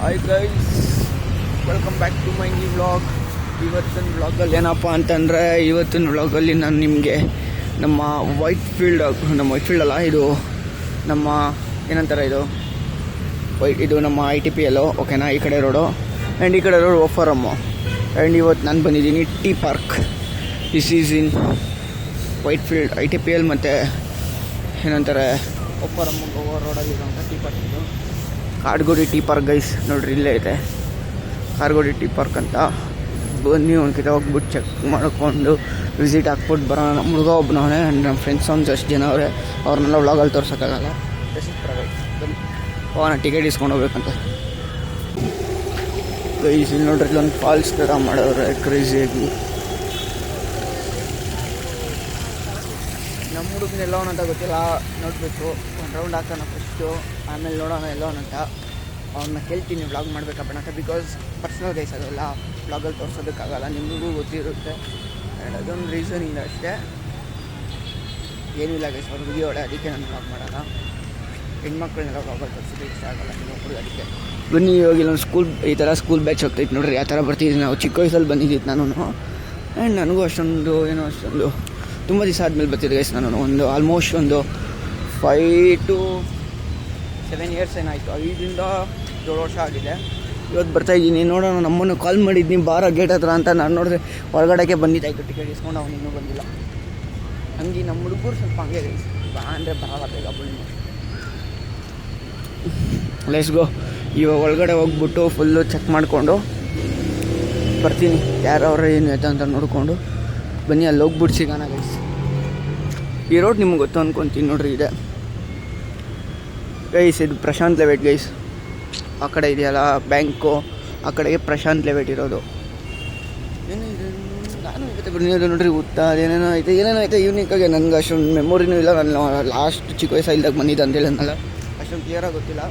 Hi guys, welcome back to my new vlog. ಇವತ್ತಿನ ವ್ಲಾಗಲ್ಲಿ ಏನಪ್ಪ ಅಂತಂದರೆ, ಇವತ್ತಿನ ವ್ಲಾಗಲ್ಲಿ ನಾನು ನಿಮಗೆ ನಮ್ಮ ವೈಟ್ ಫೀಲ್ಡ್ ಅಲ್ಲ, ಇದು ನಮ್ಮ ಏನಂತಾರೆ ಇದು ನಮ್ಮ ITPL, ಓಕೆನಾ. ಈ ಕಡೆ ರೋಡು ಆ್ಯಂಡ್ ಈ ಕಡೆ ರೋಡ್ ಓಫರಮ್ಮು. ಆ್ಯಂಡ್ ಇವತ್ತು ನಾನು ಬಂದಿದ್ದೀನಿ tea park. This is in white field ITPL ಮತ್ತು ಏನಂತಾರೆ ಓಫರಮ್ಮ ಗೋವಾ ರೋಡಲ್ಲಿ ಇರೋಂಥ ಟೀ ಪಾರ್ಕ್. ಇದು ಕಾಡ್ಗೋಡಿ ಟೀ ಪಾರ್ಕ್ ಗೈಸ್, ನೋಡ್ರಿ ಇಲ್ಲೇ ಇದೆ ಕಾಡ್ಗೋಡಿ ಟೀ ಪಾರ್ಕ್ ಅಂತ. ಬನ್ನಿ ಒಂದ್ಕಿತ ಹೋಗ್ಬಿಟ್ಟು ಚೆಕ್ ಮಾಡ್ಕೊಂಡು ವಿಸಿಟ್ ಹಾಕ್ಬಿಟ್ಟು ಬರೋಣ. ನಮ್ಮ ಹುಡುಗ ಒಬ್ಬನವನೇ ಆ್ಯಂಡ್ ನಮ್ಮ ಫ್ರೆಂಡ್ಸ್ ಒಂದು ಎಷ್ಟು ಜನ ಅವರೇ, ಅವ್ರನ್ನೆಲ್ಲ ವ್ಲಾಗಲ್ಲಿ ತೋರ್ಸೋಕ್ಕಾಗಲ್ಲ. ಬನ್ನಿ ಹೋಗೋಣ, ಟಿಕೆಟ್ ಇಸ್ಕೊಂಡು ಹೋಗ್ಬೇಕಂತ ಗೈಸ್. ಇಲ್ಲಿ ನೋಡ್ರಿ ಇಲ್ಲೊಂದು ಫಾಲ್ಸ್ ಥರ ಮಾಡೋರೆ ಕ್ರೇಜಿಯಾಗಿ. ನಮ್ಮ ಹುಡುಗನ ಎಲ್ಲೋಣ ಅಂತ ಗೊತ್ತಿಲ್ಲ, ನೋಡಬೇಕು. ಒಂದು ರೌಂಡ್ ಹಾಕೋಣ ಫಸ್ಟು, ಆಮೇಲೆ ನೋಡೋಣ ಎಲ್ಲೋಣ ಅಂತ. ಅವ್ರನ್ನ ಕೇಳ್ತೀನಿ ವ್ಲಾಗ್ ಮಾಡಬೇಕಪ್ಪ, ಬಿಕಾಸ್ ಪರ್ಸ್ನಲ್ ಗೈಸ್ ಅದೆಲ್ಲ ವ್ಲಾಗಲ್ಲಿ ತೋರಿಸೋದಕ್ಕಾಗಲ್ಲ, ನಿಮಗೂ ಗೊತ್ತಿರುತ್ತೆ. ಆ್ಯಂಡ್ ಅದೊಂದು ರೀಸನಿಂದ ಅಷ್ಟೇ, ಏನೂ ಇಲ್ಲ ಗೈಸ್. ಅವ್ರ ವಿಡಿಯೋ ಹೊಡೆ, ಅದಕ್ಕೆ ನಾನು ವ್ಲಾಗ್ ಮಾಡೋಣ. ಹೆಣ್ಮಕ್ಳನ್ನೆಲ್ಲ ವ್ಲಾಗಲ್ಲಿ ತೋರಿಸೋದು ಇಷ್ಟ ಆಗಲ್ಲ ಇನ್ನೊಬ್ರು, ಅದಕ್ಕೆ. ಬನ್ನಿ ಇವಾಗ ಇಲ್ಲೊಂದು ಈ ಥರ ಸ್ಕೂಲ್ ಬ್ಯಾಚ್ ಹೋಗ್ತೈತೆ ನೋಡ್ರಿ, ಆ ಥರ ಬರ್ತಿದ್ದೀನಿ. ನಾವು ಚಿಕ್ಕ ವಯಸ್ಸಲ್ಲಿ ಬಂದಿದ್ದಿತ್ತು ನಾನು. ಆ್ಯಂಡ್ ನನಗೂ ಅಷ್ಟೊಂದು ತುಂಬ ದಿವಸ ಆದಮೇಲೆ ಬರ್ತಿದ್ದೆ ಗೈಸ್. ನಾನು ಆಲ್ಮೋಸ್ಟ್ 5 to 7 years ಏನಾಯಿತು, 5ರಿಂದ 7 ವರ್ಷ ಆಗಿದೆ. ಇವತ್ತು ಬರ್ತಾಯಿದ್ದೀನಿ. ನೋಡೋಣ, ನಮ್ಮನ್ನು ಕಾಲ್ ಮಾಡಿದ್ದೀನಿ ಬಾರ ಗೇಟ್ ಹತ್ರ ಅಂತ. ನಾನು ನೋಡಿದ್ರೆ ಹೊರಗಡೆಗೆ ಬಂದಿದ್ದಾಯಿತು, ಟಿಕೆಟ್ ಇಸ್ಕೊಂಡು. ಅವನು ಇನ್ನೂ ಬಂದಿಲ್ಲ. ಹಂಗೆ ನಮ್ಮ ಹುಡುಗರು ಸ್ವಲ್ಪ ಹಂಗೆ ಗೈಸ್, ಬಾ ಅಂದರೆ ಬರಲ್ಲ ಬೇಗ ಬನ್ನಿ. Let's go. ಇವಾಗ ಒಳಗಡೆ ಹೋಗ್ಬಿಟ್ಟು ಫುಲ್ಲು ಚೆಕ್ ಮಾಡಿಕೊಂಡು ಬರ್ತೀನಿ, ಯಾರವ್ರ ಏನು ಆಯ್ತು ಅಂತ ನೋಡಿಕೊಂಡು ಬನ್ನಿ. ಅಲ್ಲಿ ಹೋಗ್ಬಿಟ್ಟು ಸಿಗೋಣ ಗೈಸ್. ಈ ರೋಡ್ ನಿಮ್ಗೆ ಗೊತ್ತು ಅಂದ್ಕೊತೀನಿ ನೋಡ್ರಿ, ಇದೆ ಗೈಸ್. ಇದು ಪ್ರಶಾಂತ್ ಲೆವೆಟ್ ಗೈಸ್. ಆ ಕಡೆ ಇದೆಯಲ್ಲ ಬ್ಯಾಂಕು, ಆ ಕಡೆಗೆ ಪ್ರಶಾಂತ್ ಲೆವೆಟ್ ಇರೋದು. ಏನಿದೆ ನಾನು ಇವತ್ತು ಬಂದಿರೋದು ನೋಡ್ರಿ, ಉತ್ತ ಅದೇನೇನೋ ಐತೆ ಯೂನಿಕಾಗಿ. ನನಗೆ ಅಷ್ಟೊಂದು ಮೆಮೊರಿನೂ ಇಲ್ಲ. ನಾನು ಲಾಸ್ಟ್ ಚಿಕ್ಕ ವಯಸ್ಸಲ್ಲಿದ್ದಾಗ ಬಂದಿದ್ದೆ ಅಂತೇಳಿ ಅನ್ನಲ್ಲ, ಅಷ್ಟೊಂದು ಕ್ಲಿಯರಾಗಿ ಗೊತ್ತಿಲ್ಲ.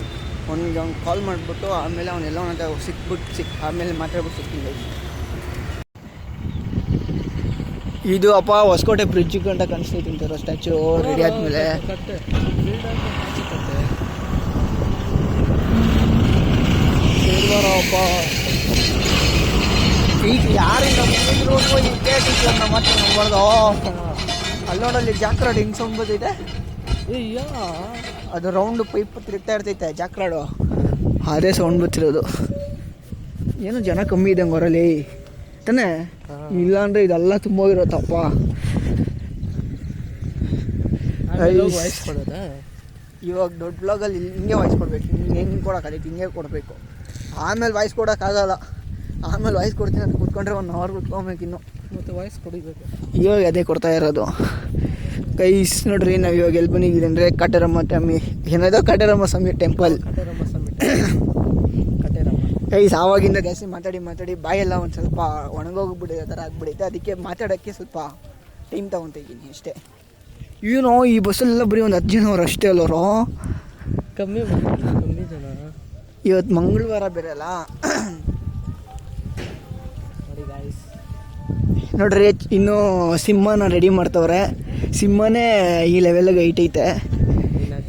ಅವ್ನಿಗೆ ಕಾಲ್ ಮಾಡಿಬಿಟ್ಟು ಆಮೇಲೆ ಅವನ್ನೆಲ್ಲ ಅಂತ ಆಮೇಲೆ ಮಾತಾಡ್ಬಿಟ್ಟು ಸಿಗ್ತೀನಿ ಗೈಸ್. ಇದು ಅಪ್ಪ ಹೊಸಕೋಟೆ ಬ್ರಿಡ್ಜ್ ಗಂಟ ಕಾಣಿಸ್ತೈತಿ ಅಂತಾರೋ ಸ್ಟ್ಯಾಚು ರೆಡಿ ಆದಮೇಲೆ. ಅಪ್ಪ ಈಗ ಯಾರಿಂದ ಮುಂದಿದ್ರು ಮತ್ತೆ ನಂಬರ್ದು ಅಲ್ಲಿ ನೋಡಲ್ಲಿ ಜಾಕ್ರಾಡ್ ಹಿಂಗೆ ಸೌಂಡ್ ಬರ್ತೈತೆ. ಅಯ್ಯೋ, ಅದು ರೌಂಡ್ ಪೈಪ್ ತಿರುಗ್ತಾ ಇರ್ತೈತೆ ಜಾಕ್ರಾಡು, ಅದೇ ಸೌಂಡ್ ಬರ್ತಿರೋದು. ಏನೋ ಜನ ಕಮ್ಮಿ ಇದೆ ಹೊರಲ್ಲಿ ತಾನೇ, ಇಲ್ಲಾಂದರೆ ಇದೆಲ್ಲ ತುಂಬ ಇರುತ್ತಪ್ಪ. ಇವಾಗ ದೊಡ್ಡ ಬ್ಲಾಗಲ್ಲಿ ಹಿಂಗೆ ವಾಯ್ಸ್ ಕೊಡ್ಬೇಕು, ಹಿಂಗೆ ಕೊಡೋಕ್ಕಾಗೈತಿ, ಹಿಂಗೆ ಕೊಡಬೇಕು. ಆಮೇಲೆ ವಾಯ್ಸ್ ಕೊಡೋಕ್ಕಾಗಲ್ಲ. ಆಮೇಲೆ ವಾಯ್ಸ್ ಕೊಡ್ತೀನಿ ಅಂತ ಕೂತ್ಕೊಂಡ್ರೆ 1 hour ಕೂತ್ಕೊಬೇಕು ಇನ್ನು, ಮತ್ತು ವಾಯ್ಸ್ ಕೊಡಬೇಕು. ಇವಾಗ ಅದೇ ಕೊಡ್ತಾ ಇರೋದು ಗೈಸ್. ನೋಡ್ರಿ, ನಾವು ಇವಾಗ ಎಲ್ಲಿ ಬಂದಿದ್ದೀವಿ ಅಂದರೆ ಕಾಟೇರಮ್ಮ ಸ್ವಾಮಿ ಟೆಂಪಲ್. ಗೈಸ್, ಆವಾಗಿಂದ ಜಾಸ್ತಿ ಮಾತಾಡಿ ಬಾಯೆಲ್ಲ ಒಂದು ಸ್ವಲ್ಪ ಒಣಗೋಗ್ಬಿಟ್ಟಿದೆ, ಆ ಥರ ಆಗ್ಬಿಡೈತೆ. ಅದಕ್ಕೆ ಮಾತಾಡೋಕ್ಕೆ ಸ್ವಲ್ಪ ಟೈಮ್ ತೊಗೊತಿದ್ದೀನಿ ಅಷ್ಟೇ. ಏನೋ ಈ ಬಸ್ಸಲ್ಲೆಲ್ಲ ಬರೀ ಒಂದು 10 ಜನ ಅವ್ರು ಅಷ್ಟೇ ಅಲ್ಲವರು, ಕಮ್ಮಿ ಜನ. ಇವತ್ತು ಮಂಗಳವಾರ ಬೇರೆ ಅಲ್ಲ. ನೋಡ್ರಿ, ಇನ್ನೂ ಸಿಂಹನ ರೆಡಿ ಮಾಡ್ತವ್ರೆ. ಸಿಂಹನೇ ಈ ಲೆವೆಲ್ಗೆ ಐಟೈತೆ.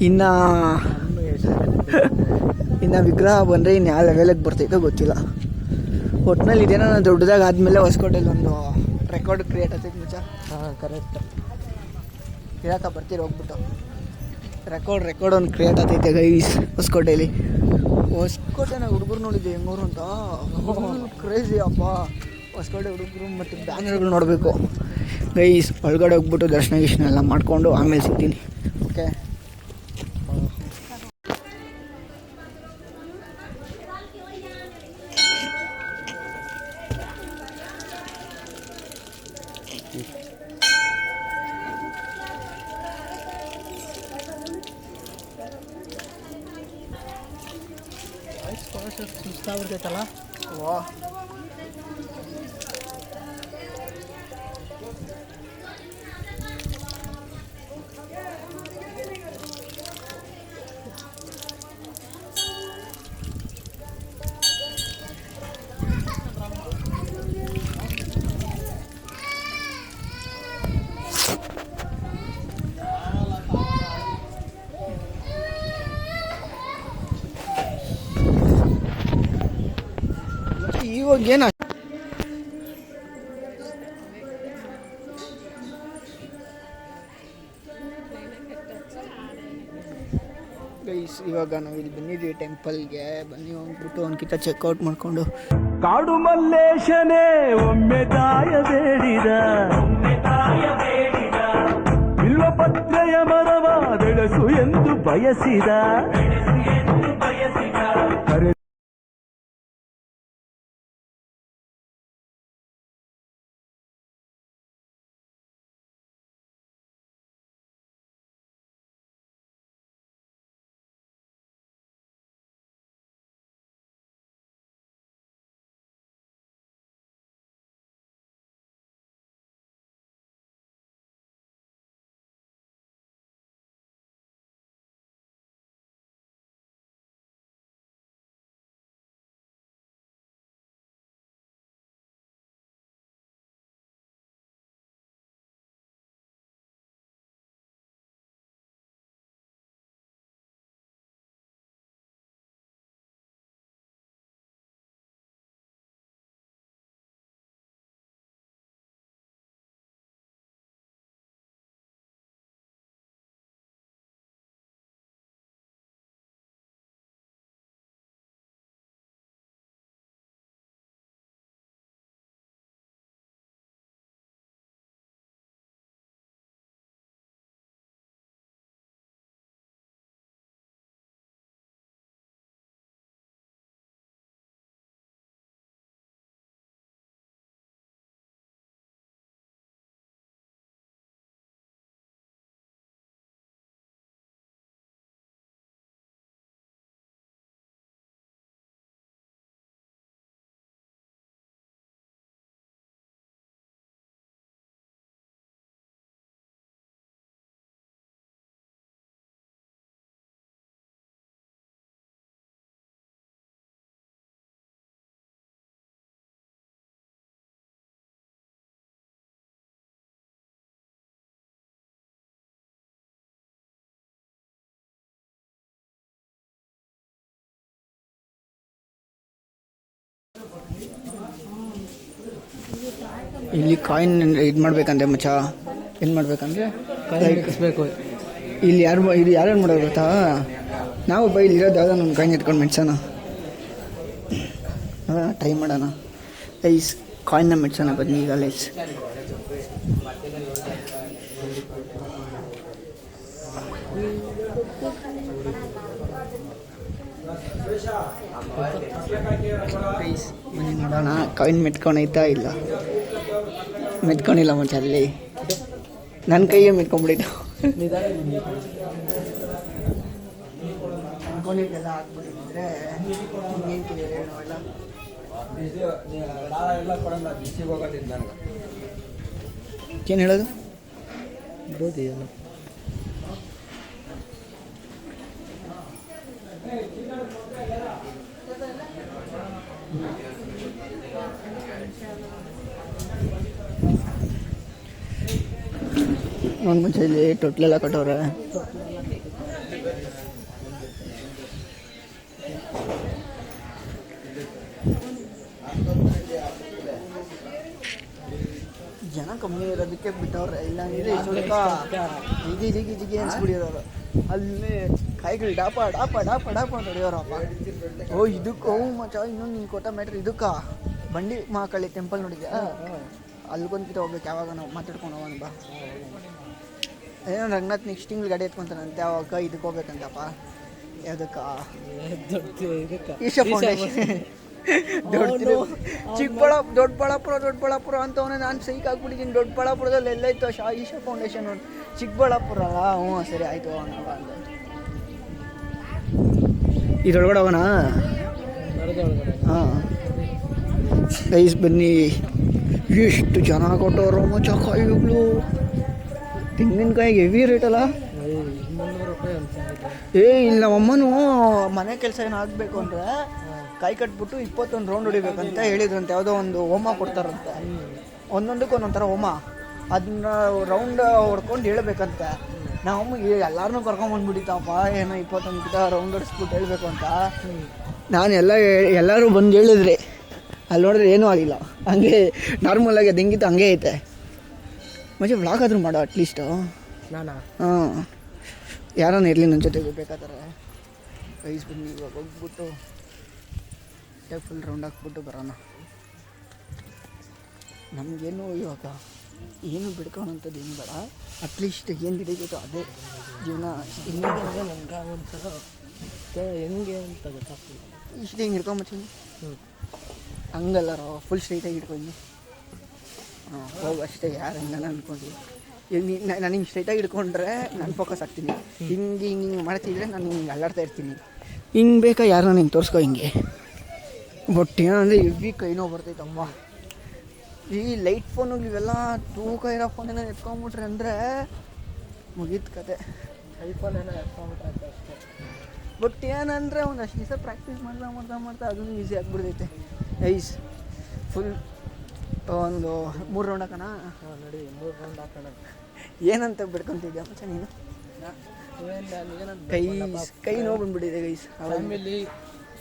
ಇನ್ನು ವಿಗ್ರಹ ಬಂದರೆ ಇನ್ನು ಯಾವ ಲೆವೆಲಿಗೆ ಬರ್ತೈತೋ ಗೊತ್ತಿಲ್ಲ. ಒಟ್ಟಿನಲ್ಲಿ ಇದೇನೋ ದೊಡ್ಡದಾಗಿ ಆದಮೇಲೆ ಹೊಸಕೋಟೆಯಲ್ಲಿ ಒಂದು ರೆಕಾರ್ಡ್ ಕ್ರಿಯೇಟ್ ಆಗ್ತೈತೆ ಮಚ್ಚ. ಹಾಂ, ಕರೆಕ್ಟ್. ಇರಾಕ ಬರ್ತೀರಿ ಹೋಗ್ಬಿಟ್ಟು ರೆಕಾರ್ಡ್ ಒಂದು ಕ್ರಿಯೇಟ್ ಆಗ್ತೈತೆ ಗೈಸ್ ಹೊಸಕೋಟೆನಾಗ ಹುಡುಗರು ನೋಡಿದ್ದೆ ಹೆಂಗೂರು ಅಂತ. ಕ್ರೇಜಿ ಅಪ್ಪ, ಹೊಸಕೋಟೆ ಹುಡುಗರು ಮತ್ತು ಬ್ಯಾನರ್ಗಳು ನೋಡಬೇಕು ಗೈಸ್. ಒಳಗಡೆ ಹೋಗ್ಬಿಟ್ಟು ದರ್ಶನ ಎಲ್ಲ ಮಾಡಿಕೊಂಡು ಆಮೇಲೆ ಸಿಗ್ತೀನಿ, ಓಕೆ. ಸುಸ್ತಾಗ್ಬಿಡ್ತೈತಲ್ಲ. ವಾ, ಇವಾಗ ಏನು ಗೈಸ್, ಇವಾಗ ನಾವು ಇಲ್ಲಿ ಬಂದಿದ್ದೀವಿ ಟೆಂಪಲ್ಗೆ. ಬನ್ನಿ ಹೋಗ್ಬಿಟ್ಟು ಒಂದ್ಕಿತ ಚೆಕ್ಔಟ್ ಮಾಡಿಕೊಂಡು. ಕಾಡು ಮಲ್ಲೇಶನೇ ಒಮ್ಮೆ ತಾಯ ಬೇಡಿದ ಬಿಲ್ವಪತ್ರೆಯ ಮರವ ಬೆಳೆಸು ಎಂದು ಬಯಸಿದ. ಇಲ್ಲಿ ಕಾಯಿನ್ ಇದು ಮಾಡ್ಬೇಕಂದ್ರೆ ಮಚ್ಚ, ಏನು ಮಾಡ್ಬೇಕಂದ್ರೆ ಇಕ್ಕಿಸ್ಬೇಕು. ಇಲ್ಲಿ ಇದು ಯಾರ್ಯಾರು ಮಾಡೋದು ಗೊತ್ತಾ? ನಾವು ಇಲ್ಲಿ ಇರೋದು ಯಾವುದೋ ನಮ್ಮ ಕಾಯಿನ್ ಎತ್ಕೊಂಡು ಮೆಡ್ಸೋಣ, ಟ್ರೈ ಮಾಡೋಣ. ಐಸ್ ಕಾಯಿನ್ನ ಮೆಡ್ಸೋಣ ಬನ್ನಿ ಈಗ. ಲೈಸ್ ಬನ್ನಿ ನೋಡೋಣ ಕಾಯಿನ್ ಮೆತ್ಕೊಂಡೈತಾ ಇಲ್ಲ. ಮೆತ್ಕೊಂಡಿಲ್ಲ ಮಚ್ಚ, ಅಲ್ಲಿ ನನ್ನ ಕೈಗೆ ಮೆತ್ಕೊಂಡ್ಬಿಟ್ಟಿತ್ತು. ಅನ್ಕೊಂಡಿದ್ದೆಲ್ಲ ಹಾಕ್ಬಿಟ್ಟಿದ್ರೆ ಏನು ಹೇಳೋದು? ಒಂದು ಮುಂಚೆ ಇಲ್ಲಿ ತೊಟ್ಲೆಲ್ಲ ಕಟ್ಟವ್ರೆ. ಜನ ಕಮ್ಮಿ ಇರೋದಕ್ಕೆ ಬಿಟ್ಟವ್ರೆ, ಇಲ್ಲ ಅಂದ್ರೆ ಸ್ವಲ್ಪ ಜಿಗಿ ಜಿಗಿ ಅನ್ಸ್ಬಿಡಿರೋರು. ಅಲ್ಲಿ ಕಾಯಿಗಳು ಡಾಪ ಡಾಪ ಡಾಪ ಡಾಪ ಅಂತ ಹೊಡಿಯೋರಪ್ಪ. ಓ ಇದಕ್ಕೂ ಮಚ್ಚ, ಇನ್ನೊಂದು ನೀನು ಕೊಟ್ಟ ಮ್ಯಾಟ್ರ್ ಇದಕ್ಕ ಬಂಡಿ ಮಹಾಕಾಳಿ ಟೆಂಪಲ್ ನೋಡಿದ್ಯಾ? ಅಲ್ಗೊಂದ್ಕಿತ ಹೋಗ್ಬೇಕು ಯಾವಾಗ ನಾವು ಮಾತಾಡ್ಕೊಂಡು ಹೋಗೋಣ ಬಾ. ಏನೋ ರಂಗನಾಥ್ ನೆಕ್ಸ್ಟ್ ತಿಂಗ್ಳು ಗಾಡಿ ಎತ್ಕೊಂತಾನಂತೆ, ಅವಾಗ ಇದಕ್ಕೆ ಹೋಗ್ಬೇಕಂತಪ್ಪ. ಯಾವುದಕ್ಕ? ಈಶಾ ಫೌಂಡೇಶನ್. ದೊಡ್ಡಬಳ್ಳಾಪುರ ಅಂತವನೇ. ನಾನು ಸೈಕ್ ಆಗ್ಬಿಟ್ಟಿದ್ದೀನಿ. ದೊಡ್ಡಬಳ್ಳಾಪುರದಲ್ಲಿ ಎಲ್ಲೈತು ಈಶಾ ಫೌಂಡೇಶನ್? ಚಿಕ್ಕಬಳ್ಳಾಪುರ ಅಲ್ಲ? ಹ್ಞೂ ಸರಿ ಆಯಿತು ಹೋಗೋಣ. ಇದ್ರೊಳಗಡೆ ಹೋಗೋಣ. ಹಾಂ ಗೈಸ್ ಬನ್ನಿ. ಎಷ್ಟು ಜನ ಕೊಟ್ಟವರು ಮಚ್ಚ ಕಾಯಿಗಳು. ತೆಂಗಿನಕಾಯಿಗೆ ಹೆವಿ ರೇಟ್ ಅಲ್ಲ? ಇಲ್ಲ ನಮ್ಮಮ್ಮನೂ ಮನೆ ಕೆಲಸ ಏನೋ ಆಗಬೇಕು ಅಂದರೆ ಕಾಯಿ ಕಟ್ಬಿಟ್ಟು 21 ರೌಂಡ್ ಹೊಡಿಬೇಕಂತ ಹೇಳಿದ್ರಂತೆ. ಯಾವುದೋ ಒಂದು ಹೋಮ ಕೊಡ್ತಾರಂತೆ, ಒಂದೊಂದಕ್ಕೆ ಒಂದೊಂಥರ ಹೋಮ. ಅದನ್ನ ರೌಂಡ್ ಹೊಡ್ಕೊಂಡು ಹೇಳ್ಬೇಕಂತೆ. ನಮ್ಮಮ್ಮಗೆ ಎಲ್ಲರನ್ನೂ ಕರ್ಕೊಂಬಂದ್ಬಿಟ್ಟಿತ್ತಪ್ಪ, ಏನೋ 21 ರೌಂಡ್ ಹೊಡಿಸ್ಬಿಟ್ಟು ಹೇಳಬೇಕು ಅಂತ. ನಾನು ಎಲ್ಲರೂ ಬಂದು ಹೇಳಿದ್ರಿ ಅಲ್ಲಿ ನೋಡಿದ್ರೆ ಏನೂ ಆಗಿಲ್ಲ, ಹಂಗೆ ನಾರ್ಮಲಾಗಿ ಅದು ಹೆಂಗಿತ್ತು ಹಂಗೆ ಐತೆ. ಮಜೆ ವ್ಲಾಗ್ ಆದರೂ ಮಾಡೋ ಅಟ್ಲೀಸ್ಟು. ನಾನಾ ಹಾಂ, ಯಾರನ್ನ ಇರಲಿ ನನ್ನ ಜೊತೆಗೆ ಬೇಕಾದ್ರೆ ಗೈಸ್ ಬನ್ನಿ ಇವಾಗ ಹೋಗ್ಬಿಟ್ಟು ಫುಲ್ ರೌಂಡ್ ಹಾಕ್ಬಿಟ್ಟು ಬರೋಣ. ನಮಗೇನು ಇವಾಗ ಏನು ಬಿಡ್ಕೊಳೋಂಥದ್ದು ಏನು ಬೇಡ, ಅಟ್ಲೀಸ್ಟ್ ಏನು ಹಿಡಿಬೇಕೋ ಅದೇ ಜೀವನ. ಹೆಂಗೆ ಅಂದರೆ ನನಗೆ ಒಂಥರ ಹೆಂಗೆ ಅಂತ ಗೊತ್ತಾಗ್ತಿಲ್ಲ. ಇಷ್ಟು ಹಿಂಗೆ ಹಿಡ್ಕೊಂಬತ್ತೀನಿ ಹಂಗಲ್ಲಾರೋ, ಫುಲ್ ಸ್ಟ್ರೈಟಾಗಿ ಹಿಡ್ಕೊಂಡು ಹಾಂ ಹೋಗು ಅಷ್ಟೇ. ಯಾರು ಹಂಗೆ ಅಂದ್ಕೊಂಡು ಈಗ ನಾನು ಹಿಂಗೆ ಸ್ಟ್ರೈಟಾಗಿ ಹಿಡ್ಕೊಂಡ್ರೆ ನಾನು ಫೋಕಸ್ ಆಗ್ತೀನಿ. ಹಿಂಗೆ ಮಾಡ್ತಿದ್ರೆ ನಾನು ಹಿಂಗೆ ಅಲ್ಲಾಡ್ತಾ ಇರ್ತೀನಿ. ಹಿಂಗೆ ಬೇಕಾ ಯಾರನ್ನ ಹಿಂಗೆ ತೋರಿಸ್ಕೊ ಹಿಂಗೆ. ಬಟ್ ಏನಂದರೆ ಹೆವಿ ಕೈ ನೋವು ಬರ್ತೈತಮ್ಮ. ಈ ಲೈಟ್ ಫೋನುಗಳು ಇವೆಲ್ಲ ತೂಕ ಇರೋ ಫೋನೇನೋ ಎತ್ಕೊಂಬಿಟ್ರೆ ಅಂದರೆ ಮುಗೀತು ಕತೆ. ಐಫೋನ್ ಏನೋ ಎತ್ಕೊಂಡ್ಬಿಟ್ರೆ ಅಷ್ಟೇ. ಬಟ್ ಏನಂದರೆ ಒಂದು ಅಷ್ಟು ದಿವಸ ಪ್ರಾಕ್ಟೀಸ್ ಮಾಡ್ತಾ ಅದನ್ನು ಈಸಿ ಆಗಿಬಿಡ್ತೈತೆ. ಐಸ್ ಫುಲ್ ಒಂದು 3 ರೌಂಡ್ ಹಾಕೋಣ. ಹಾಂ ನೋಡಿ 3 ರೌಂಡ್ ಹಾಕೋಣ. ಏನಂತ ಬಿಡ್ಕೊತಿದ್ಯಾ ಮಚ್ಚ ನೀನು? ಕೈ ನೋವು ಬಂದ್ಬಿಟ್ಟಿದೆ ಗೈಸ್. ಫ್ಯಾಮಿಲಿ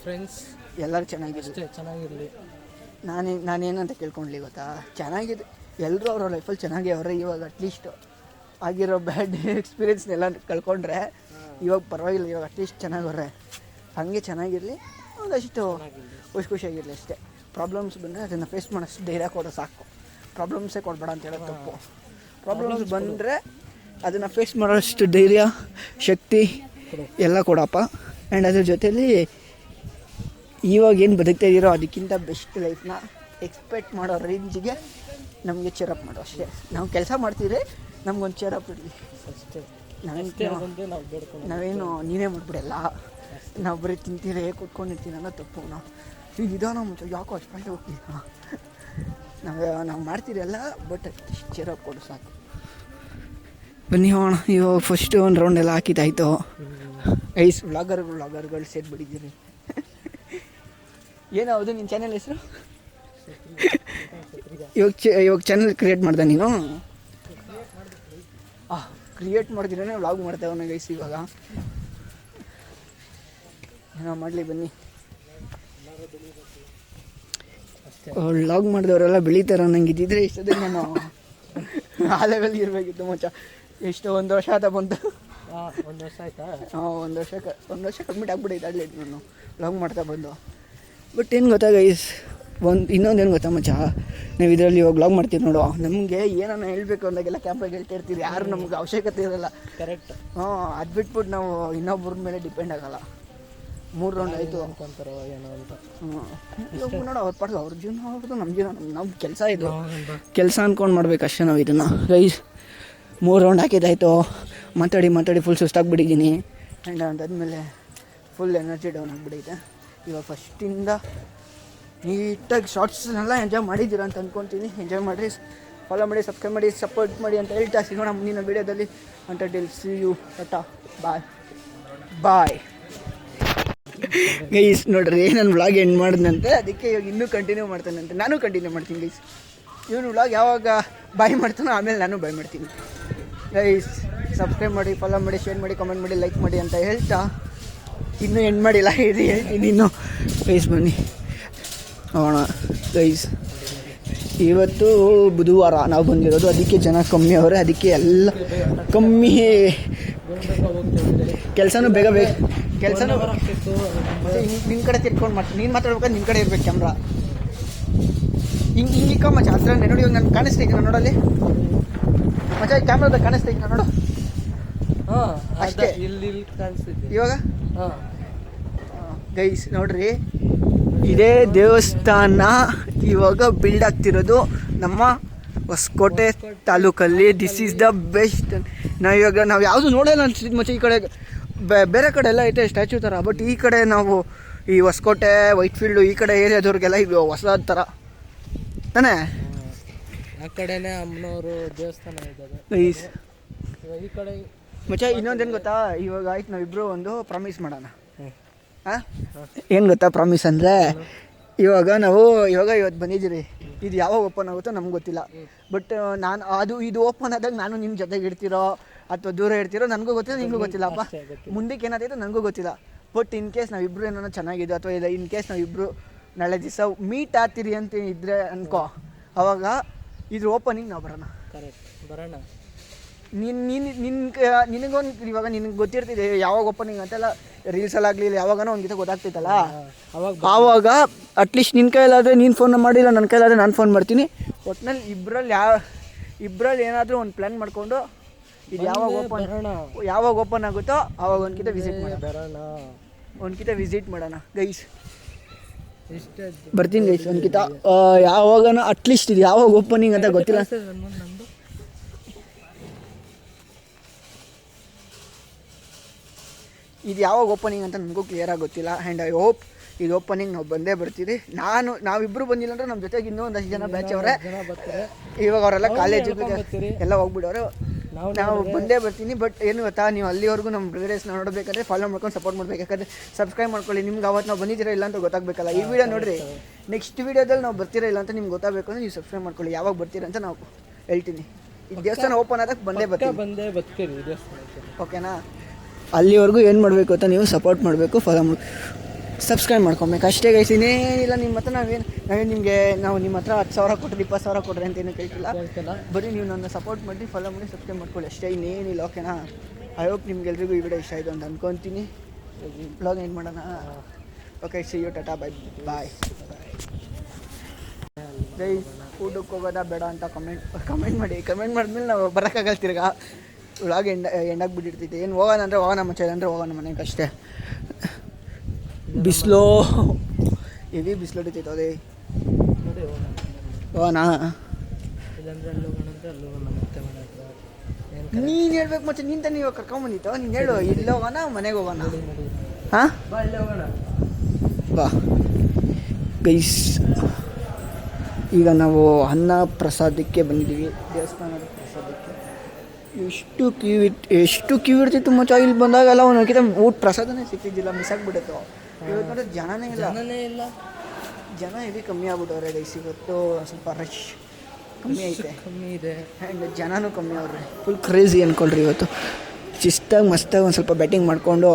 ಫ್ರೆಂಡ್ಸ್ ಎಲ್ಲರೂ ಚೆನ್ನಾಗಿದೆ, ಅಷ್ಟೇ ಚೆನ್ನಾಗಿರಲಿ. ನಾನೇನಂತ ಕೇಳ್ಕೊಂಡ್ಲಿ ಗೊತ್ತಾ, ಚೆನ್ನಾಗಿದೆ ಎಲ್ಲರೂ ಅವ್ರ ಲೈಫಲ್ಲಿ ಚೆನ್ನಾಗಿ ಅವರೇ. ಇವಾಗ ಅಟ್ಲೀಸ್ಟ್ ಆಗಿರೋ ಬ್ಯಾಡ್ ಎಕ್ಸ್ಪೀರಿಯನ್ಸ್ನೆಲ್ಲ ಕಳ್ಕೊಂಡ್ರೆ ಇವಾಗ ಪರವಾಗಿಲ್ಲ, ಇವಾಗ ಅಟ್ಲೀಸ್ಟ್ ಚೆನ್ನಾಗವ್ರೆ. ಹಾಗೆ ಚೆನ್ನಾಗಿರಲಿ, ಒಂದಷ್ಟು ಖುಷಿಯಾಗಿರಲಿ ಅಷ್ಟೇ. ಪ್ರಾಬ್ಲಮ್ಸ್ ಬಂದರೆ ಅದನ್ನು ಫೇಸ್ ಮಾಡೋಷ್ಟು ಧೈರ್ಯ ಕೊಡೋ ಸಾಕು. ಪ್ರಾಬ್ಲಮ್ಸೇ ಕೊಡಬೇಡ ಅಂತ ಹೇಳೋದು ತಪ್ಪು. ಪ್ರಾಬ್ಲಮ್ಸ್ ಬಂದರೆ ಅದನ್ನು ಫೇಸ್ ಮಾಡೋಷ್ಟು ಧೈರ್ಯ ಶಕ್ತಿ ಎಲ್ಲ ಕೊಡಪ್ಪ. ಆ್ಯಂಡ್ ಅದ್ರ ಜೊತೆಯಲ್ಲಿ ಇವಾಗ ಏನು ಬದುಕ್ತಾ ಇದ್ದೀರೋ ಅದಕ್ಕಿಂತ ಬೆಸ್ಟ್ ಲೈಫ್ನ ಎಕ್ಸ್ಪೆಕ್ಟ್ ಮಾಡೋ ರೇಂಜಿಗೆ ನಮಗೆ ಚೇರಪ್ ಮಾಡೋ ಅಷ್ಟೇ. ನಾವು ಕೆಲಸ ಮಾಡ್ತಿದ್ರೆ ನಮ್ಗೊಂದು ಚೇರಪ್ ಇರಲಿ ಅಷ್ಟೇ. ನಾವೇನು ನೀನೇ ಮಾಡ್ಬಿಡಲ್ಲ, ನಾವು ಬರೀ ತಿಂತೀರೇ ಕೂತ್ಕೊಂಡಿರ್ತೀನಿ ಅನ್ನೋ ತಪ್ಪು. ಈಗ ನಿಧಾನ ಮುಂಚೆ ಯಾಕೋ ಅಷ್ಟು ಹೋಗ್ತೀವಿ. ನಾವು ಮಾಡ್ತೀರಲ್ಲ, ಬಟ್ ಚೇರಪ್ ಕೊಡು ಸಾಕು. ಬನ್ನಿ ಹೋಗೋಣ. ಇವಾಗ ಫಸ್ಟು ಒಂದು ರೌಂಡ್ ಎಲ್ಲ ಹಾಕಿದ್ದಾಯಿತು. ಐಸ್ ವ್ಲಾಗರ್ಗಳು ಸೇರಿಬಿಟ್ಟಿದ್ದೀರಿ. ಏನಾವುದು ನಿನ್ನ ಚಾನೆಲ್ ಹೆಸರು? ಇವಾಗ ಚಾನೆಲ್ ಕ್ರಿಯೇಟ್ ಮಾಡ್ದೆ ನೀನು? ಕ್ರಿಯೇಟ್ ಮಾಡಿದ್ರೆ ವ್ಲಾಗ್ ಮಾಡ್ತೇವೆ ಗೈಸ್. ಇವಾಗ ಏನೋ ಮಾಡಲಿ ಬನ್ನಿ. ವ್ಲಾಗ್ ಮಾಡಿದವರೆಲ್ಲ ಬೆಳೀತಾರ. ನಂಗೆ ಇದ್ದಿದ್ರೆ ಇಷ್ಟದೇ ನಾನು ಆ ಲೆವೆಲ್ಗೆ ಇರಬೇಕಿತ್ತು ಮಚ್ಚ. ಎಷ್ಟು 1 ವರ್ಷ ಆತ ಬಂತು. 1 ವರ್ಷ ಆಯ್ತಾ? ಹಾಂ, 1 ವರ್ಷ ಕಂಪ್ಲೀಟ್ ಆಗ್ಬಿಟ್ಟೈತೆ ಆಗಲಿ ನಾನು ವ್ಲಾಗ್ ಮಾಡ್ತಾ ಬಂದು. ಬಟ್ ಏನು ಗೊತ್ತಾ ಗೈಸ್, ಇನ್ನೊಂದೇನು ಗೊತ್ತಾ ಮಚ್ಚ, ನಾವು ಇದರಲ್ಲಿ ಇವಾಗ ವ್ಲಾಗ್ ಮಾಡ್ತೀವಿ ನೋಡು, ನಮಗೆ ಏನನ್ನ ಹೇಳಬೇಕು ಅಂದಾಗೆಲ್ಲ ಕ್ಯಾಮ್ರಾಗೆ ಹೇಳ್ತಾ ಇರ್ತೀವಿ. ಯಾರು ನಮ್ಗೆ ಅವಶ್ಯಕತೆ ಇರೋಲ್ಲ. ಕರೆಕ್ಟ್. ಅದು ಬಿಟ್ಬಿಟ್ಟು ನಾವು ಇನ್ನೊಬ್ಬರ ಮೇಲೆ ಡಿಪೆಂಡ್ ಆಗಲ್ಲ. 3 ರೌಂಡ್ ಆಯಿತು ಅಂತಾರೋ ಏನೋ ಅಂತ. ಇವಾಗ ನೋಡು, ಅವ್ರ ಪಾಡ್ದು ಅವ್ರ ಜೀವನ ಅವ್ರದ್ದು, ನಮ್ಮ ಜೀವನ ನಮ್ಮ ಕೆಲಸ. ಇದು ಕೆಲಸ ಅಂದ್ಕೊಂಡು ಮಾಡ್ಬೇಕು ಅಷ್ಟೇ ನಾವು ಇದನ್ನು ಗೈಸ್. 3 ರೌಂಡ್ ಹಾಕಿದ್ದಾಯಿತು. ಮಾತಾಡಿ ಫುಲ್ ಸುಸ್ತಾಗ್ಬಿಟ್ಟಿದ್ದೀನಿ. ಆ್ಯಂಡ್ ಅದಾದಮೇಲೆ ಫುಲ್ ಎನರ್ಜಿ ಡೌನ್ ಆಗಿಬಿಟ್ಟೈತೆ. ಇವಾಗ ಫಸ್ಟಿಂದ ನೀಟಾಗಿ ಶಾರ್ಟ್ಸ್ನೆಲ್ಲ ಎಂಜಾಯ್ ಮಾಡಿದ್ದೀರ ಅಂತ ಅಂದ್ಕೊತೀನಿ. ಎಂಜಾಯ್ ಮಾಡಿರಿ, ಫಾಲೋ ಮಾಡಿ, ಸಬ್ಸ್ಕ್ರೈಬ್ ಮಾಡಿ, ಸಪೋರ್ಟ್ ಮಾಡಿ ಅಂತ ಹೇಳ್ತಾ ಸಿಗೋಣ ಮುಂದಿನ ವೀಡಿಯೋದಲ್ಲಿ. ಅಂತ see you, tata, bye. Guys ನೋಡ್ರಿ, ನಾನು ವ್ಲಾಗ್ ಎಂಡ್ ಮಾಡಿದ್ನಂತೆ, ಅದಕ್ಕೆ ಇವಾಗ ಇನ್ನೂ ಕಂಟಿನ್ಯೂ ಮಾಡ್ತಾನಂತೆ. ನಾನು ಕಂಟಿನ್ಯೂ ಮಾಡ್ತೀನಿ ಗೈಸ್. ಇವನು ವ್ಲಾಗ್ ಯಾವಾಗ ಬಾಯ್ ಮಾಡ್ತಾನೋ ಆಮೇಲೆ ನಾನು ಬಾಯ್ ಮಾಡ್ತೀನಿ ಗೈಸ್. ಸಬ್ಸ್ಕ್ರೈಬ್ ಮಾಡಿ, ಫಾಲೋ ಮಾಡಿ, ಶೇರ್ ಮಾಡಿ, ಕಮೆಂಟ್ ಮಾಡಿ, ಲೈಕ್ ಮಾಡಿ ಅಂತ ಹೇಳ್ತಾ ಇನ್ನೂ ಎಂಡ್ ಮಾಡಿಲ್ಲ, ಇದು ಹೇಳ್ತೀನಿ ಇನ್ನೂ. ಗೈಸ್ ಬನ್ನಿ ಹೋಗೋಣ ಗೈಸ್. ಇವತ್ತು ಬುಧವಾರ ನಾವು ಬಂದಿರೋದು, ಅದಕ್ಕೆ ಜನ ಕಮ್ಮಿ ಅವರೇ. ಅದಕ್ಕೆ ಎಲ್ಲ ಕಮ್ಮಿ, ಕೆಲಸನೂ ಬೇಗ ಕೆಲಸನೂ ನಿನ್ನ ಕಡೆ ತಿರ್ಕೊಂಡು ಮಾಡ್ತೀನಿ. ನೀನು ಮಾತಾಡ್ಬೇಕಾದ್ರೆ ನಿನ್ನ ಕಡೆ ಇರ್ಬೇಕು ಕ್ಯಾಮ್ರಾ. ಹಿಂಗೆ ಮಚ್ಚ ಹತ್ರ ನೋಡಿ. ಇವಾಗ ನಾನು ಕಾಣಿಸ್ತೈತಿ ನಾನು ನೋಡಲ್ಲಿ ಮಚ್ಚ, ಕ್ಯಾಮ್ರಾದಾಗ ಕಾಣಿಸ್ತೈತಿ ನಾನು ನೋಡು. ಹಾಂ ಅಷ್ಟೇ. ಇಲ್ಲಿ ಕಾಣಿಸ್ತಿದ್ದೆ ಇವಾಗ ಗೈಸ್ ನೋಡ್ರಿ, ಇದೇ ದೇವಸ್ಥಾನ ಇವಾಗ ಬಿಲ್ಡ್ ಆಗ್ತಿರೋದು ನಮ್ಮ ಹೊಸಕೋಟೆ ತಾಲೂಕಲ್ಲಿ. This is the best. ನಾವು ಯಾವುದು ನೋಡೋಲ್ಲ ಅನ್ಸಿದ್ದು ಮಚ್ಚ. ಈ ಕಡೆ ಬೇರೆ ಕಡೆ ಎಲ್ಲ ಐತೆ ಸ್ಟ್ಯಾಚ್ಯೂ ಥರ, ಬಟ್ ಈ ಕಡೆ ನಾವು ಈ ಹೊಸಕೋಟೆ, ವೈಟ್ಫೀಲ್ಡು ಈ ಕಡೆ ಏರಿಯಾದವ್ರಿಗೆಲ್ಲ ಇದು ಹೊಸದ ಥರ ತಾನೇ. ಆ ಕಡೆನೇ ಅಮ್ಮನವರು ದೇವಸ್ಥಾನ ಇದ್ದಾರೆ ಗೈಸ್. ಈ ಕಡೆ ಮಚ್ಚ ಇನ್ನೊಂದೇನು ಗೊತ್ತಾ, ಇವಾಗ ಆಯ್ತು ನಾವಿಬ್ಬರು ಒಂದು ಪ್ರಾಮಿಸ್ ಮಾಡೋಣ. ಹಾಂ, ಏನು ಗೊತ್ತಾ ಪ್ರಾಮಿಸ್ ಅಂದರೆ, ಇವಾಗ ಇವತ್ತು ಬಂದಿದ್ದೀರಿ, ಇದು ಯಾವಾಗ ಓಪನ್ ಆಗುತ್ತೋ ನಮ್ಗೆ ಗೊತ್ತಿಲ್ಲ. ಬಟ್ ಇದು ಓಪನ್ ಆದಾಗ ನಾನು ನಿಮ್ಮ ಜೊತೆಗೆ ಇರ್ತೀರೋ ಅಥವಾ ದೂರ ಇರ್ತೀರೋ ನನಗೂ ಗೊತ್ತಿಲ್ಲ, ನಿಮಗೂ ಗೊತ್ತಿಲ್ಲಪ್ಪ. ಮುಂದಕ್ಕೆ ಏನಾದೈತೆ ನನಗೂ ಗೊತ್ತಿಲ್ಲ. ಬಟ್ ಇನ್ ಕೇಸ್ ನಾವಿಬ್ಬರು ಏನೋ ಚೆನ್ನಾಗಿದೆ ಅಥವಾ ಇಲ್ಲ, ಇನ್ ಕೇಸ್ ನಾವಿಬ್ಬರು ನಾಳೆ ದಿವಸ ಮೀಟ್ ಆಗ್ತೀರಿ ಅಂತ ಇದ್ರೆ ಅನ್ಕೋ, ಅವಾಗ ಇದ್ರ ಓಪನಿಂಗ್ ನಾವು ಬರೋಣ. ಕರೆಕ್ಟ್, ಬರೋಣ. ನಿನಗೊಂದು ಇವಾಗ ನಿನಗೆ ಗೊತ್ತಿರ್ತಿದೆ ಯಾವಾಗ ಓಪನಿಂಗ್ ಅಂತೆಲ್ಲ, ರೀಲ್ಸಲ್ಲಾಗಲಿ ಇಲ್ಲ ಯಾವಾಗನೋ ಒಂದು ಗೀತ ಗೊತ್ತಾಗ್ತೈತಲ್ಲ, ಆವಾಗ ಅಟ್ಲೀಸ್ಟ್ ನಿನ್ನ ಕೈಲಾದರೆ ನೀನು ಫೋನ್ ಮಾಡಿಲ್ಲ, ನನ್ನ ಕೈಲಾದರೆ ನಾನು ಫೋನ್ ಮಾಡ್ತೀನಿ. ಒಟ್ಟಿನಲ್ಲಿ ಇಬ್ಬರಲ್ಲಿ ಏನಾದರೂ ಒಂದು ಪ್ಲ್ಯಾನ್ ಮಾಡಿಕೊಂಡು ಇದು ಯಾವಾಗ ಓಪನ್ ಆಗುತ್ತೋ ಆವಾಗ ಒಂದ್ಕಿತ ವಿಸಿಟ್ ಮಾಡೋಣ. ಒಂದ್ಕಿತ ವಿಸಿಟ್ ಮಾಡೋಣ ಗೈಸ್. ಬರ್ತೀನಿ ಗೈಸ್ ಒಂದ್ಕಿತ. ಯಾವಾಗನೋ ಅಟ್ಲೀಸ್ಟ್ ಇದು ಯಾವಾಗ ಓಪನಿಂಗ್ ಅಂತ ಗೊತ್ತಿಲ್ಲ. ಇದು ಯಾವಾಗ ಓಪನಿಂಗ್ ಅಂತ ನನಗೂ ಕ್ಲಿಯರಾಗಿ ಗೊತ್ತಿಲ್ಲ. ಆ್ಯಂಡ್ ಐ ಹೋಪ್ ಇದು ಓಪನಿಂಗ್ ನಾವು ಬಂದೇ ಬರ್ತೀವಿ. ನಾವಿಬ್ಬರು ಬಂದಿಲ್ಲ ಅಂದರೆ ನಮ್ಮ ಜೊತೆಗೆ ಇನ್ನೂ ಒಂದಷ್ಟು ಜನ ಬ್ಯಾಚ್ ಅವರೇ. ಇವಾಗ ಅವರೆಲ್ಲ ಕಾಲೇಜಿಗೆ ಎಲ್ಲ ಹೋಗ್ಬಿಡೋರು. ನಾವು ಬಂದೇ ಬರ್ತೀನಿ. ಬಟ್ ಏನು ಗೊತ್ತಾ, ನೀವು ಅಲ್ಲಿವರೆಗೂ ನಮ್ಮ ಬ್ರದರ್ಸ್ನ ನೋಡಬೇಕಾದ್ರೆ ಫಾಲೋ ಮಾಡ್ಕೊಂಡು ಸಪೋರ್ಟ್ ಮಾಡಬೇಕು. ಯಾಕಂದರೆ ಸಬ್ಸ್ಕ್ರೈಬ್ ಮಾಡ್ಕೊಳ್ಳಿ. ನಿಮ್ಗೆ ಅವತ್ತು ನಾವು ಬಂದಿದ್ದೀರಾ ಇಲ್ಲ ಅಂತ ಗೊತ್ತಾಗಬೇಕಲ್ಲ. ಈ ವಿಡಿಯೋ ನೋಡಿರಿ, ನೆಕ್ಸ್ಟ್ ವೀಡಿಯೋದಲ್ಲಿ ನಾವು ಬರ್ತೀರಾ ಇಲ್ಲ ಅಂತ ನಿಮ್ಗೆ ಗೊತ್ತಾಗಬೇಕು ಅಂದರೆ ನೀವು ಸಬ್ಸ್ಕ್ರೈಬ್ ಮಾಡ್ಕೊಳ್ಳಿ. ಯಾವಾಗ ಬರ್ತೀರಾ ಅಂತ ನಾವು ಹೇಳ್ತೀನಿ. ಈ ದೇವಸ್ಥಾನ ಓಪನ್ ಆದಾಗ ಬಂದೇ ಬರ್ತೀವಿ, ಓಕೆನಾ? ಅಲ್ಲಿವರೆಗೂ ಏನು ಮಾಡಬೇಕು ಅಂತ ನೀವು ಸಪೋರ್ಟ್ ಮಾಡಬೇಕು, ಫಾಲೋ ಮಾಡಿ, ಸಬ್ಸ್ಕ್ರೈಬ್ ಮಾಡ್ಕೊಬೇಕು ಅಷ್ಟೇ ಗೈಸ್. ಇನ್ನೇನಿಲ್ಲ. ನಿಮ್ಮ ಹತ್ರ ನಾವು ನಿಮ್ಮ ಹತ್ರ 10,000 ಕೊಟ್ಟರೆ 20,000 ಕೊಡ್ರಿ ಅಂತ ಏನೂ ಕೇಳ್ತಿಲ್ಲ. ಬರೀ ನೀವು ನನ್ನ ಸಪೋರ್ಟ್ ಮಾಡಿ, ಫಾಲೋ ಮಾಡಿ, ಸಬ್ಸ್ಕ್ರೈಬ್ ಮಾಡ್ಕೊಳ್ಳಿ ಅಷ್ಟೇ, ಇನ್ನೇನಿಲ್ಲ, ಓಕೆನಾ? ಐ ಹೋಪ್ ನಿಮ್ಗೆಲ್ರಿಗೂ ಈ ವಿಡಿಯೋ ಇಷ್ಟ ಆಯಿತು ಅಂತ ಅಂದ್ಕೊತೀನಿ. ಬ್ಲಾಗ್ ಏನು ಮಾಡೋಣ? Okay, see you, tata, bye bye guys. ಊಟಕ್ಕೆ ಹೋಗೋದಾ ಬೇಡ ಅಂತ ಕಮೆಂಟ್ ಮಾಡಿದ್ಮೇಲೆ ನಾವು ಬರೋಕ್ಕಾಗಲ್ಲ ತಿರ್ಗಾ. ವ್ಲಾಗ್ ಎಂಡಾಗ್ಬಿಟ್ಟಿರ್ತೈತೆ. ಏನು ಹೋಗೋಣ ಅಂದರೆ ಹೋಗೋಣ, ಮುಂಚೆ ಅಂದರೆ ಹೋಗೋಣ ಮನೆಗೆ ಅಷ್ಟೇ. ಬಿಸಿಲು ಹೆವಿ ಬಿಸಿಲು ಹೊಡಿತೈತೆ. ಅದೇ ಹೋಗೋಣ. ನೀನು ಹೇಳ್ಬೇಕು ಮತ್ತೆ, ನೀನು ತಾನೇ ಇವಾಗ ಕರ್ಕೊಂಬಂದಿತ್ತು. ನೀನು ಹೇಳು, ಇಲ್ಲಿ ಹೋಗೋಣ ಮನೆಗೆ ಹೋಗೋಣ. ಹಾಂ ಬಾ ಗೈಸ್. ಈಗ ನಾವು ಅನ್ನ ಪ್ರಸಾದಕ್ಕೆ ಬಂದಿದ್ದೀವಿ, ದೇವಸ್ಥಾನದ ಪ್ರಸಾದಕ್ಕೆ. ಎಷ್ಟು ಕ್ಯೂ ಇರ್ತಿತ್ತು ಮಚ್ಚ. ಇಲ್ಲಿ ಬಂದಾಗೆಲ್ಲ ಒಂದಕ್ಕಿಂತ ಊಟ ಪ್ರಸಾದನೇ ಸಿಕ್ತಿದ್ದಿಲ್ಲ, ಮಿಸ್ ಆಗಿಬಿಡುತ್ತೋ. ಇವತ್ತು ನೋಡಿ ಜನನೇ ಇಲ್ಲ. ಜನ ಹೆವಿ ಕಮ್ಮಿ ಆಗ್ಬಿಟ್ಟವ್ರೆ ಗೈಸ್. ಇವತ್ತು ಸ್ವಲ್ಪ ರಶ್ ಕಮ್ಮಿ ಇದೆ. ಆ್ಯಂಡ್ ಜನನೂ ಕಮ್ಮಿ ಅವ್ರೆ. ಫುಲ್ ಕ್ರೇಜಿ ಅಂದ್ಕೊಳ್ರಿ ಇವತ್ತು. ಶಿಸ್ತಾಗಿ ಮಸ್ತಾಗಿ ಒಂದು ಸ್ವಲ್ಪ ಬ್ಯಾಟಿಂಗ್ ಮಾಡಿಕೊಂಡು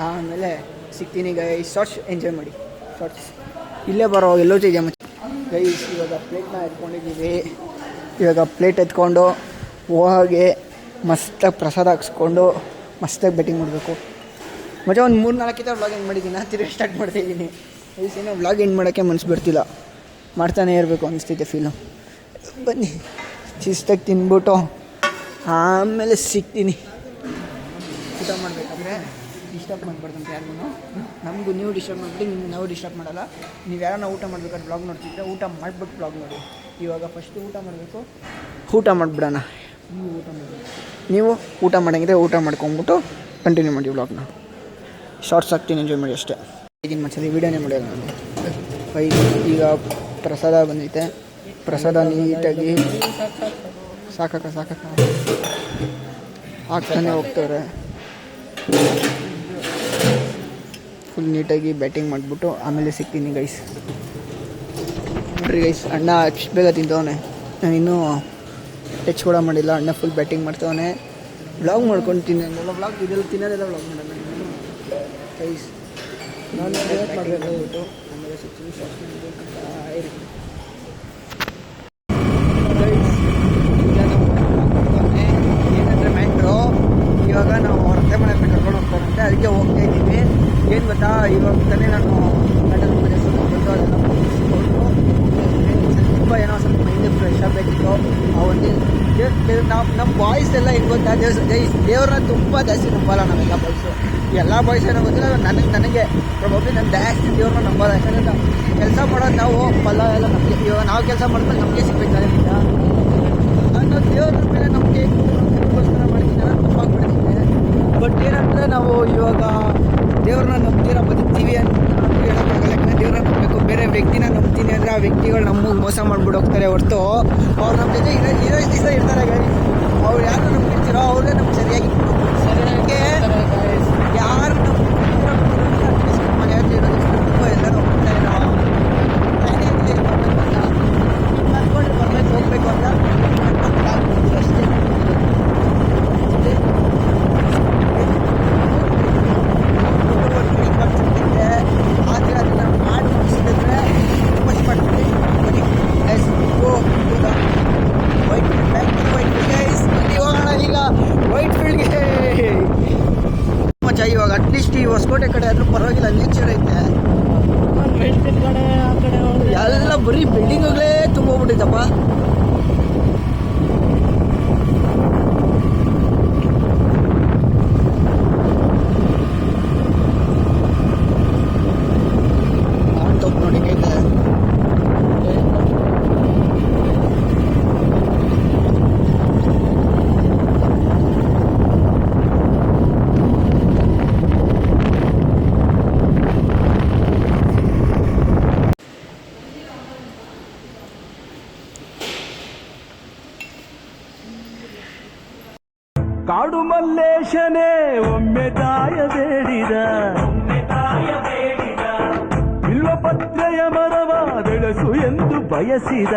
ಆಮೇಲೆ ಸಿಗ್ತೀನಿ ಗೈಸ್. ಶಾರ್ಟ್ಸ್ ಎಂಜಾಯ್ ಮಾಡಿ. ಶಾರ್ಟ್ಸ್ ಇಲ್ಲೇ ಬರೋ ಎಲ್ಲೋ ಇದೆಯಾ ಮಚ್ಚ ಗೈಸ್. ಇವಾಗ ಪ್ಲೇಟ್ನ ಎತ್ಕೊಂಡಿದ್ದೀವಿ. ಇವಾಗ ಪ್ಲೇಟ್ ಎತ್ಕೊಂಡು ಹೋಗಿ ಮಸ್ತಾಗಿ ಪ್ರಸಾದ ಹಾಕ್ಸ್ಕೊಂಡು ಮಸ್ತಾಗಿ ಬ್ಯಾಟಿಂಗ್ ಮಾಡಬೇಕು. ಮತ್ತೆ ಒಂದು 3-4 ವ್ಲಾಗ್ ಎಂಡ್ ಮಾಡಿದ್ದೀನಿ. ತಿರುಗಿ ಸ್ಟಾರ್ಟ್ ಮಾಡ್ತಾಯಿದ್ದೀನಿ. ಏನೋ ವ್ಲಾಗ್ ಎಂಡ್ ಮಾಡೋಕ್ಕೆ ಮನಸ್ಸು ಬರ್ತಿಲ್ಲ, ಮಾಡ್ತಾನೆ ಇರಬೇಕು ಅನಿಸ್ತೈತೆ ಫೀಲು. ಬನ್ನಿ ಶಿಸ್ತಾಗಿ ತಿನ್ಬಿಟ್ಟು ಆಮೇಲೆ ಸಿಗ್ತೀನಿ. ಊಟ ಮಾಡಬೇಕಾದ್ರೆ ಡಿಸ್ಟರ್ಬ್ ಮಾಡಬಾರ್ದಂತ ಯಾರಿಗೂ. ನಮಗೂ ನೀವು ಡಿಸ್ಟರ್ಬ್ ಮಾಡಿಬಿಟ್ಟು ನಿಮ್ಗೆ ನಾವು ಡಿಸ್ಟರ್ಬ್ ಮಾಡೋಲ್ಲ. ನೀವು ಯಾರನ್ನ ಊಟ ಮಾಡ್ಬೇಕಾದ್ರೆ ಬ್ಲಾಗ್ ನೋಡ್ತಿದ್ರೆ ಊಟ ಮಾಡಿಬಿಟ್ಟು ಬ್ಲಾಗ್ ನೋಡಿ. ಇವಾಗ ಫಸ್ಟು ಊಟ ಮಾಡಬೇಕು. ಊಟ ಮಾಡಿಬಿಡೋಣ. ನೀವು ಊಟ ಮಾಡಂಗಿದ್ರೆ ಊಟ ಮಾಡ್ಕೊಂಬಿಟ್ಟು ಕಂಟಿನ್ಯೂ ಮಾಡಿ ವ್ಲಾಗ್ನ. ಶಾರ್ಟ್ಸ್ ಹಾಕ್ತೀನಿ, ಎಂಜಾಯ್ ಮಾಡಿ ಅಷ್ಟೇ. ಇದೀನಿ ಮಚ್ಚಲ್ಲಿ ವೀಡಿಯೋನೇ ಮಾಡೋದು ನಾನು. ಈಗ ಪ್ರಸಾದ ಬಂದೈತೆ. ಪ್ರಸಾದ ನೀಟಾಗಿ ಸಾಕಾಕ ಹಾಕ್ತಾನೆ ಹೋಗ್ತವ್ರೆ. ಫುಲ್ ನೀಟಾಗಿ ಬ್ಯಾಟಿಂಗ್ ಮಾಡಿಬಿಟ್ಟು ಆಮೇಲೆ ಸಿಗ್ತೀನಿ ಗೈಸ್. ನೋಡ್ರಿ ಗೈಸ್, ಅಣ್ಣ ಅಷ್ಟು ಬೇಗ ತಿಂತವನೆ. ನಾನು ಇನ್ನೂ ಟಚ್ ಕೂಡ ಮಾಡಿಲ್ಲ. ಅಣ್ಣ ಫುಲ್ ಬ್ಯಾಟಿಂಗ್ ಮಾಡ್ತವನೆ. ವ್ಲಾಗ್ ಮಾಡ್ಕೊಂಡು ತಿನ್ನೋಲ್ಲ, ವ್ಲಾಗ್ ಇದೆಲ್ಲ ತಿನ್ನೋದೆಲ್ಲ ವ್ಲಾಗ್ ಮಾಡೋಣ ಗೈಸ್. ನಾನು ಮಾಡಬೇಕು. ಆಮೇಲೆ ಸಿಗ್ತೀನಿ. ಏನಂದರೆ ಮ್ಯಾಟ್ರು, ಇವಾಗ ನಾವು ಅವ್ರ ಅತ್ತೆ ಮನೆ ಹತ್ರ ಕರ್ಕೊಂಡು ಹೋಗ್ತಾರಂತೆ, ಅದಕ್ಕೆ ಹೋಗ್ತಾ ಇದ್ದೀವಿ. ಏನು ಗೊತ್ತಾ, ಇವಾಗ ತಾನೇ ನಾನು ಗಂಟಲು ಮನೆ ಬಂದು ತುಂಬ ಏನೋ ಸ್ವಲ್ಪ ಮೈಂಡ್ ಫ್ರೆಶ್ ಆಗಬೇಕಿತ್ತು. ಆ ಒಂದು ನಮ್ಮ ಬಾಯ್ಸ್ ಎಲ್ಲ ಹೆಂಗೆ ಗೊತ್ತಾ, ದೇವ್ರನ್ನ ತುಂಬ ಜಾಸ್ತಿ ನಂಬಲ್ಲ ನಾವೆಲ್ಲ ಬಾಯ್ಸು. ಎಲ್ಲ ಬಾಯ್ಸ್ ಏನೋ ಗೊತ್ತಿಲ್ಲ, ನನಗೆ ಪ್ರೊಬಬ್ಲಿ ನಾನು ಜಾಸ್ತಿ ದೇವ್ರನ್ನ ನಂಬಲ್ಲ. ಯಾಕಂದರೆ ಕೆಲಸ ಮಾಡೋದು ನಾವು ಫಲ ಎಲ್ಲ ನಮಗೆ. ಇವಾಗ ನಾವು ಕೆಲಸ ಮಾಡಿದ್ರೆ ನಮಗೆ ಸಿಗ್ಬೇಕು ಅದರಿಂದ. ನಾನು ದೇವ್ರ ಮೇಲೆ ನಮಗೆ ಗೋಸ್ಕರ ಮಾಡ್ತೀನಿ, ನಾನು ತಪ್ಪಾಗ್ಬಿಡ್ತೀನಿ. ಬಟ್ ಏನಂದರೆ ನಾವು ಇವಾಗ ದೇವ್ರನ್ನ ನಂಬ್ತೀರ ಬದುಕ್ತೀವಿ ಅಂತ ಹೇಳೋಕ್ಕಾಗಲ್ಲ. ಯಾಕಂದರೆ ದೇವ್ರನ್ನ ನಂಬಬೇಕು. ಬೇರೆ ವ್ಯಕ್ತಿನ ನಂಬ್ತೀನಿ ಅಂದರೆ ಆ ವ್ಯಕ್ತಿಗಳು ನಮಗೆ ಮೋಸ ಮಾಡ್ಬಿಟ್ಟು ಹೋಗ್ತಾರೆ ಹೊರತು ಅವ್ರು ನಮ್ಮ ಜೊತೆ ಇರೋಷ್ಟು ದಿವಸ ಇರ್ತಾರೆ ಗಾಡಿ. ಅವ್ರು ಯಾರು ನಂಬಿರ್ತೀರೋ ಅವ್ರೇ ನಮ್ಗೆ ಸರಿಯಾಗಿ ಯಾರು ಮನೆಯಲ್ಲಿ ಇರೋದು ಎಲ್ಲರೂ ಹೋಗ್ತಾ ಇರೋ ಮಾಡ್ಕೊಂಡು ಬರ್ಬೇಕು ಹೋಗ್ಬೇಕು ಅಂತ ಅಷ್ಟೇ. ಆ ಥರ ಅದನ್ನು ಮಾಡಿ ಮುಗಿಸಿದ್ರೆ ಬರೀ ಬಿಲ್ಡಿಂಗ್ಗಳೇ ತುಂಬೋಗ್ಬಿಟ್ಟಿತ್ತಪ್ಪ. ನೋಡಿ ಹೇಗೆ ಕಾಡು ಮಲ್ಲೇಶನೇ ಒಮ್ಮೆ ತಾಯ ಬೇಡಿದ ಬಿಲ್ವ ಪತ್ರೆಯ ಮರವ ಬೆಳೆಸು ಎಂದು ಬಯಸಿದ